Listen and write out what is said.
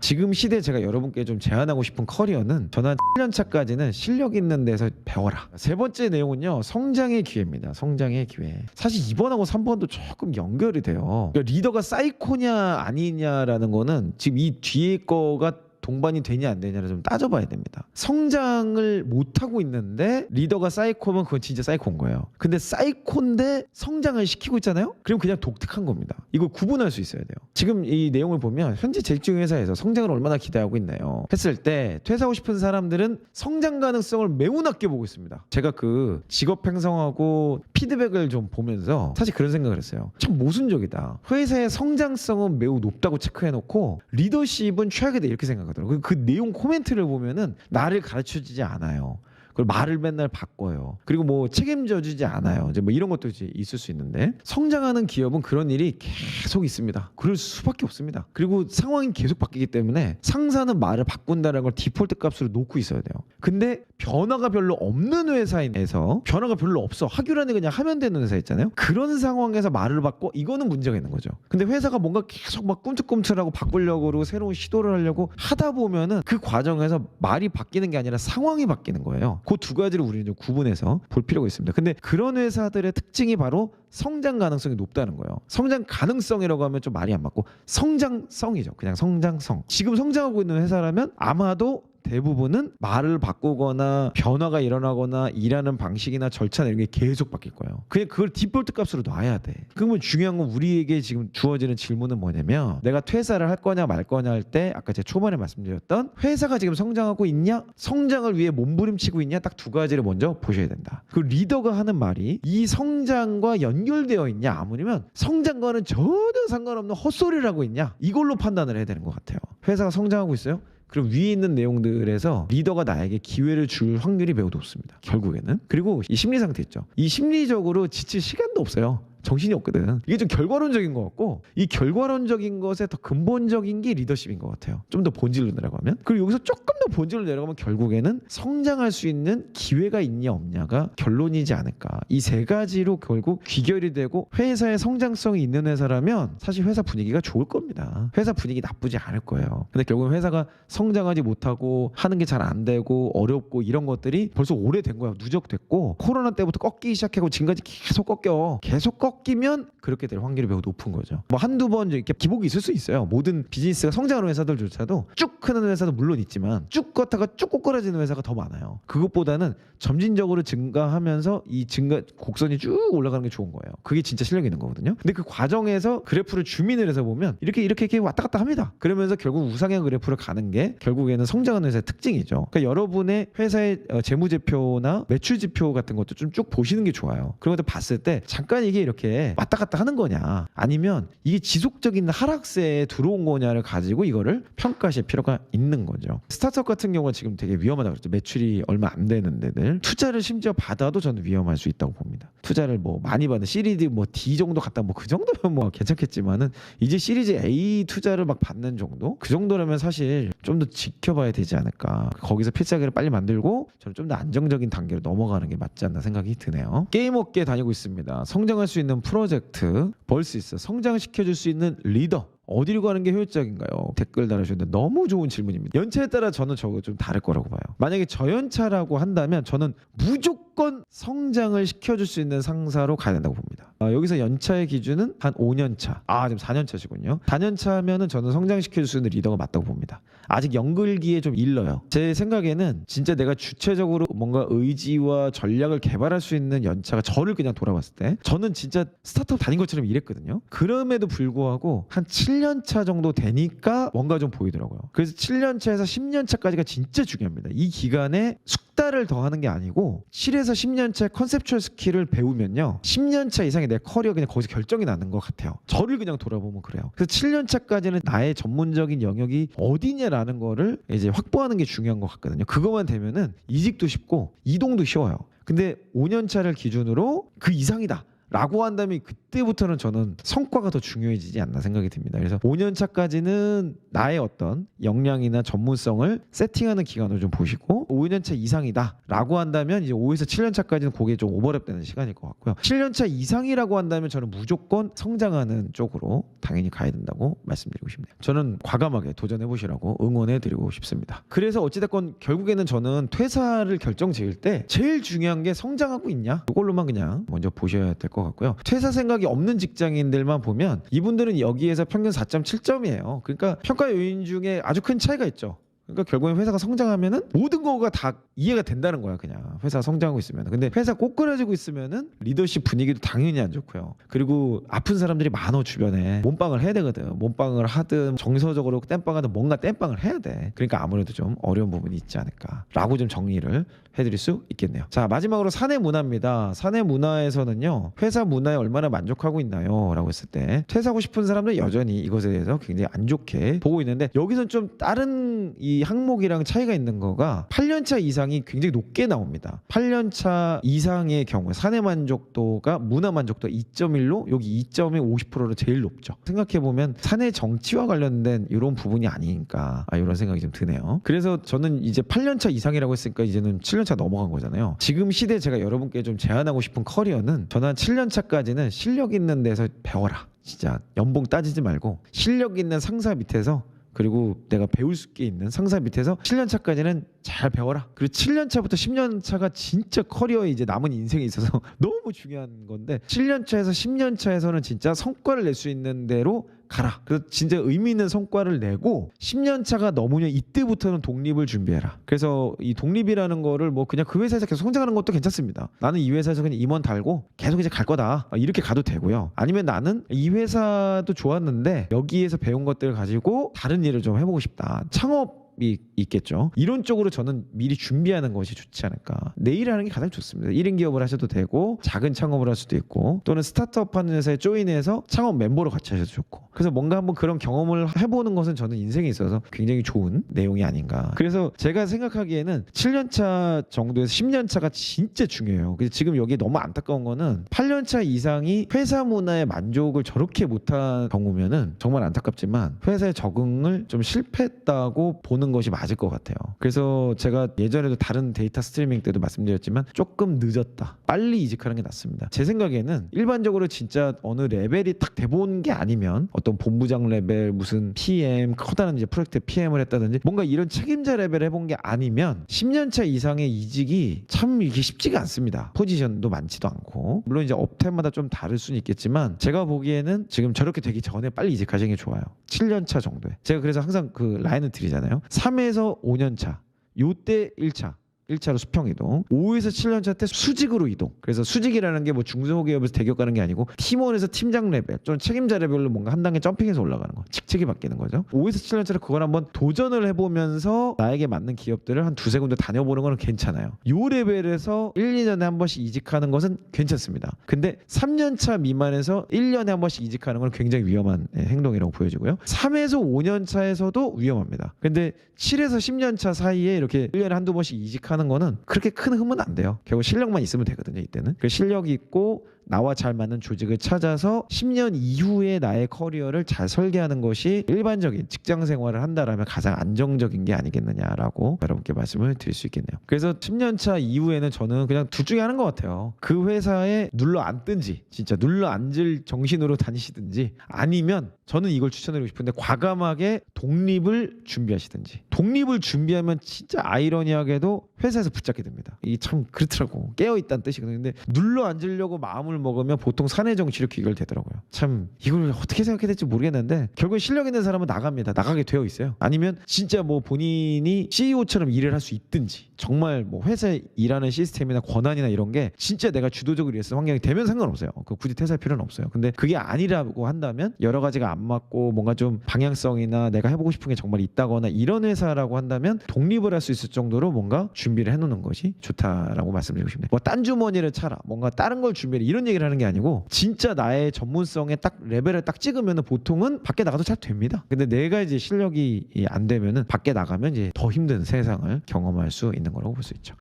지금 시대에 제가 여러분께 좀 제안하고 싶은 커리어는 저는 1년 차까지는 실력 있는 데서 배워라. 세 번째 내용은요, 성장의 기회입니다. 성장의 기회. 사실 2번하고 3번도 조금 연결이 돼요. 그러니까 리더가 사이코냐 아니냐라는 거는 지금 이 뒤에 거가 동반이 되냐 안 되냐를 좀 따져봐야 됩니다. 성장을 못하고 있는데 리더가 사이코면 그건 진짜 사이코인 거예요. 근데 사이코인데 성장을 시키고 있잖아요? 그럼 그냥 독특한 겁니다. 이걸 구분할 수 있어야 돼요. 지금 이 내용을 보면 현재 재직 중인 회사에서 성장을 얼마나 기대하고 있나요? 했을 때 퇴사하고 싶은 사람들은 성장 가능성을 매우 낮게 보고 있습니다. 제가 그 직업 편성하고 피드백을 좀 보면서 사실 그런 생각을 했어요. 참 모순적이다. 회사의 성장성은 매우 높다고 체크해놓고 리더십은 최악이다 이렇게 생각하더라고요. 그 내용 코멘트를 보면은 나를 가르쳐주지 않아요. 그리고 말을 맨날 바꿔요. 그리고 뭐 책임져주지 않아요. 이제 뭐 이런 것도 이제 있을 수 있는데 성장하는 기업은 그런 일이 계속 있습니다. 그럴 수밖에 없습니다. 그리고 상황이 계속 바뀌기 때문에 상사는 말을 바꾼다는 걸 디폴트 값으로 놓고 있어야 돼요. 근데 변화가 별로 없는 회사에서 변화가 별로 없어 하기라니 그냥 하면 되는 회사 있잖아요. 그런 상황에서 말을 바꿔 이거는 문제가 있는 거죠. 근데 회사가 뭔가 계속 막 꿈틀꿈틀하고 바꾸려고 그러고 새로운 시도를 하려고 하다 보면은 그 과정에서 말이 바뀌는 게 아니라 상황이 바뀌는 거예요. 그 두 가지를 우리는 좀 구분해서 볼 필요가 있습니다. 근데 그런 회사들의 특징이 바로 성장 가능성이 높다는 거예요. 성장 가능성이라고 하면 좀 말이 안 맞고 성장성이죠. 그냥 성장성. 지금 성장하고 있는 회사라면 아마도 대부분은 말을 바꾸거나 변화가 일어나거나 일하는 방식이나 절차나 이런 게 계속 바뀔 거예요. 그냥 그걸 디폴트 값으로 놔야 돼. 그러면 중요한 건 우리에게 지금 주어지는 질문은 뭐냐면 내가 퇴사를 할 거냐 말 거냐 할 때 아까 제가 초반에 말씀드렸던 회사가 지금 성장하고 있냐 성장을 위해 몸부림치고 있냐 딱 두 가지를 먼저 보셔야 된다. 그 리더가 하는 말이 이 성장과 연결되어 있냐 아니면 성장과는 전혀 상관없는 헛소리를 하고 있냐 이걸로 판단을 해야 되는 것 같아요. 회사가 성장하고 있어요? 그럼 위에 있는 내용들에서 리더가 나에게 기회를 줄 확률이 매우 높습니다. 결국에는. 그리고 이 심리 상태 있죠. 이 심리적으로 지칠 시간도 없어요. 정신이 없거든. 이게 좀 결과론적인 것 같고 이 결과론적인 것에 더 근본적인 게 리더십인 것 같아요. 좀 더 본질로 내려가면. 그리고 여기서 조금 더 본질로 내려가면 결국에는 성장할 수 있는 기회가 있냐 없냐가 결론이지 않을까. 이 세 가지로 결국 귀결이 되고 회사의 성장성이 있는 회사라면 사실 회사 분위기가 좋을 겁니다. 회사 분위기 나쁘지 않을 거예요. 근데 결국은 회사가 성장하지 못하고 하는 게 잘 안 되고 어렵고 이런 것들이 벌써 오래된 거야. 누적됐고 코로나 때부터 꺾이기 시작하고 지금까지 계속 꺾이면 그렇게 될 확률이 매우 높은 거죠. 뭐 한두 번 이렇게 기복이 있을 수 있어요. 모든 비즈니스가 성장하는 회사들조차도 쭉 크는 회사도 물론 있지만 쭉 걷다가 쭉 꼬꾸라지는 회사가 더 많아요. 그것보다는 점진적으로 증가하면서 이 증가 곡선이 쭉 올라가는 게 좋은 거예요. 그게 진짜 실력이 있는 거거든요. 근데 그 과정에서 그래프를 줌인을 해서 보면 이렇게 왔다 갔다 합니다. 그러면서 결국 우상향 그래프를 가는 게 결국에는 성장하는 회사의 특징이죠. 그러니까 여러분의 회사의 재무지표나 매출지표 같은 것도 좀 쭉 보시는 게 좋아요. 그런 것들 봤을 때 잠깐 이게 이렇게 왔다 갔다 하는 거냐 아니면 이게 지속적인 하락세에 들어온 거냐를 가지고 이거를 평가하실 필요가 있는 거죠. 스타트업 같은 경우가 지금 되게 위험하다고 그랬죠. 매출이 얼마 안 되는 데들 투자를 심지어 받아도 저는 위험할 수 있다고 봅니다. 투자를 뭐 많이 받는 시리즈 뭐 D 정도 갔다 뭐 그 정도면 뭐 괜찮겠지만은 이제 시리즈 A 투자를 막 받는 정도 그 정도라면 사실 좀 더 지켜봐야 되지 않을까. 거기서 필살기를 빨리 만들고 저는 좀 더 안정적인 단계로 넘어가는 게 맞지 않나 생각이 드네요. 게임 업계에 다니고 있습니다. 성장할 수 있는 프로젝트 벌 수 있어. 성장시켜줄 수 있는 리더 어디로 가는 게 효율적인가요? 댓글 달아주셨는데 너무 좋은 질문입니다. 연차에 따라 저는 저거 좀 다를 거라고 봐요. 만약에 저연차라고 한다면 저는 무조건 성장을 시켜줄 수 있는 상사로 가야 된다고 봅니다. 여기서 연차의 기준은 한 5년차. 지금 4년차시군요. 4년차면은 저는 성장시켜줄 수 있는 리더가 맞다고 봅니다. 아직 연글기에 좀 일러요. 제 생각에는 진짜 내가 주체적으로 뭔가 의지와 전략을 개발할 수 있는 연차가 저를 그냥 돌아봤을 때 저는 진짜 스타트업 다닌 것처럼 일했거든요. 그럼에도 불구하고 한 7년차 정도 되니까 뭔가 좀 보이더라고요. 그래서 7년차에서 10년차까지가 진짜 중요합니다. 이 기간에 숙달을 더 하는 게 아니고 7에서 10년차의 컨셉추얼 스킬을 배우면요 10년차 이상의 내 커리어 그냥 거기서 결정이 나는 것 같아요. 저를 그냥 돌아보면 그래요. 그래서 7년차까지는 나의 전문적인 영역이 어디냐라는 거를 이제 확보하는 게 중요한 것 같거든요. 그것만 되면은 이직도 쉽고 이동도 쉬워요. 근데 5년차를 기준으로 그 이상이다 라고 한다면 그때부터는 저는 성과가 더 중요해지지 않나 생각이 듭니다. 그래서 5년 차까지는 나의 어떤 역량이나 전문성을 세팅하는 기간을 좀 보시고 5년 차 이상이다 라고 한다면 이제 5에서 7년 차까지는 그게 좀 오버랩되는 시간일 것 같고요. 7년 차 이상이라고 한다면 저는 무조건 성장하는 쪽으로 당연히 가야 된다고 말씀드리고 싶네요. 저는 과감하게 도전해 보시라고 응원해 드리고 싶습니다. 그래서 어찌됐건 결국에는 저는 퇴사를 결정 지을 때 제일 중요한 게 성장하고 있냐 이걸로만 그냥 먼저 보셔야 될 것 같고요. 퇴사 생각이 없는 직장인들만 보면 이분들은 여기에서 평균 4.7점이에요. 그러니까 평가 요인 중에 아주 큰 차이가 있죠. 그러니까 결국엔 회사가 성장하면은 모든 거가 다 이해가 된다는 거야. 그냥 회사 성장하고 있으면. 근데 회사 꼬꾸라지고 있으면은 리더십 분위기도 당연히 안 좋고요. 그리고 아픈 사람들이 많어 주변에. 몸빵을 해야 되거든. 몸빵을 하든 정서적으로 땜빵하든 뭔가 땜빵을 해야 돼. 그러니까 아무래도 좀 어려운 부분이 있지 않을까라고 좀 정리를 해드릴 수 있겠네요. 자, 마지막으로 사내 문화입니다. 사내 문화에서는요, 회사 문화에 얼마나 만족하고 있나요? 라고 했을 때 퇴사하고 싶은 사람들 여전히 이것에 대해서 굉장히 안 좋게 보고 있는데, 여기서는 좀 다른 이 항목이랑 차이가 있는 거가 8년차 이상이 굉장히 높게 나옵니다. 8년차 이상의 경우에 사내 만족도가 문화 만족도 2.1로 여기 2점이 50%로 제일 높죠. 생각해보면 사내 정치와 관련된 이런 부분이 아닌가 이런 생각이 좀 드네요. 그래서 저는 이제 8년차 이상이라고 했으니까 이제는 7년차 넘어간 거잖아요. 지금 시대에 제가 여러분께 좀 제안하고 싶은 커리어는, 저는 7년차까지는 실력 있는 데서 배워라. 진짜 연봉 따지지 말고 실력 있는 상사 밑에서, 그리고 내가 배울 수 있는 상사 밑에서 7년차까지는 잘 배워라. 그리고 7년차부터 10년차가 진짜 커리어에 이제 남은 인생에 있어서 너무 중요한 건데, 7년차에서 10년차에서는 진짜 성과를 낼 수 있는 대로 가라. 그래서 진짜 의미 있는 성과를 내고 10년차가 넘으면 이때부터는 독립을 준비해라. 그래서 이 독립이라는 거를 뭐 그냥 그 회사에서 계속 성장하는 것도 괜찮습니다. 나는 이 회사에서 그냥 임원 달고 계속 이제 갈 거다, 이렇게 가도 되고요. 아니면 나는 이 회사도 좋았는데 여기에서 배운 것들을 가지고 다른 일을 좀 해보고 싶다. 창업 이 있겠죠. 이런 쪽으로 저는 미리 준비하는 것이 좋지 않을까. 내일 하는 게 가장 좋습니다. 1인 기업을 하셔도 되고 작은 창업을 할 수도 있고, 또는 스타트업 하는 회사에 조인해서 창업 멤버로 같이 하셔도 좋고. 그래서 뭔가 한번 그런 경험을 해보는 것은 저는 인생에 있어서 굉장히 좋은 내용이 아닌가. 그래서 제가 생각하기에는 7년차 정도에서 10년차가 진짜 중요해요. 그래서 지금 여기에 너무 안타까운 거는 8년차 이상이 회사 문화에 만족을 저렇게 못한 경우면은 정말 안타깝지만 회사에 적응을 좀 실패했다고 보는 것이 맞을 것 같아요. 그래서 제가 예전에도 다른 데이터 스트리밍 때도 말씀드렸지만 조금 늦었다, 빨리 이직하는 게 낫습니다. 제 생각에는 일반적으로 진짜 어느 레벨이 딱 돼본 게 아니면, 어떤 본부장 레벨, 무슨 PM, 커다란 이제 프로젝트 PM을 했다든지 뭔가 이런 책임자 레벨 해본 게 아니면 10년차 이상의 이직이 참 이게 쉽지가 않습니다. 포지션도 많지도 않고. 물론 이제 업태마다 좀 다를 수는 있겠지만 제가 보기에는 지금 저렇게 되기 전에 빨리 이직하시는 게 좋아요. 7년차 정도에. 제가 그래서 항상 그 라인을 드리잖아요. 3에서 5년 차, 요때 1차로 수평 이동, 5에서 7년 차 때 수직으로 이동. 그래서 수직이라는 게 뭐 중소기업에서 대기업 가는 게 아니고 팀원에서 팀장 레벨, 좀 책임자 레벨로 뭔가 한 단계 점핑해서 올라가는 거, 직책이 바뀌는 거죠. 5에서 7년 차로 그걸 한번 도전을 해보면서 나에게 맞는 기업들을 한 두세 군데 다녀보는 거는 괜찮아요. 요 레벨에서 1, 2년에 한 번씩 이직하는 것은 괜찮습니다. 근데 3년 차 미만에서 1년에 한 번씩 이직하는 건 굉장히 위험한 행동이라고 보여지고요. 3에서 5년 차에서도 위험합니다. 근데 7에서 10년 차 사이에 이렇게 1년에 한두 번씩 이직하는 거는 그렇게 큰 흠은 안 돼요. 결국 실력만 있으면 되거든요. 이때는 그 실력이 있고 나와 잘 맞는 조직을 찾아서 10년 이후에 나의 커리어를 잘 설계하는 것이 일반적인 직장 생활을 한다라면 가장 안정적인 게 아니겠느냐라고 여러분께 말씀을 드릴 수 있겠네요. 그래서 10년 차 이후에는 저는 그냥 둘 중에 하는 것 같아요. 그 회사에 눌러 앉든지, 진짜 눌러 앉을 정신으로 다니시든지, 아니면 저는 이걸 추천드리고 싶은데 과감하게 독립을 준비하시든지. 독립을 준비하면 진짜 아이러니하게도 회사에서 붙잡게 됩니다. 이게 참 그렇더라고. 깨어있다는 뜻이거든요. 근데 눌러 앉으려고 마음을 먹으면 보통 사내 정치로 귀결되더라고요. 참 이걸 어떻게 생각해야 될지 모르겠는데 결국에 실력 있는 사람은 나갑니다. 나가게 되어 있어요. 아니면 진짜 뭐 본인이 CEO처럼 일을 할 수 있든지, 정말 뭐 회사에 일하는 시스템이나 권한이나 이런 게 진짜 내가 주도적으로 일했을 환경이 되면 상관없어요. 굳이 퇴사할 필요는 없어요. 근데 그게 아니라고 한다면, 여러 가지가 안 맞고 뭔가 좀 방향성이나 내가 해보고 싶은 게 정말 있다거나 이런 회사라고 한다면 독립을 할 수 있을 정도로 뭔가 준비를 해놓는 것이 좋다라고 말씀드리고 싶네요. 뭐 딴 주머니를 차라, 뭔가 다른 걸 준비해, 이런 얘기를 하는 게 아니고 진짜 나의 전문성에 딱 레벨을 딱 찍으면은 보통은 밖에 나가도 잘 됩니다. 근데 내가 이제 실력이 안 되면은 밖에 나가면 이제 더 힘든 세상을 경험할 수 있는 거라고 볼 수 있죠.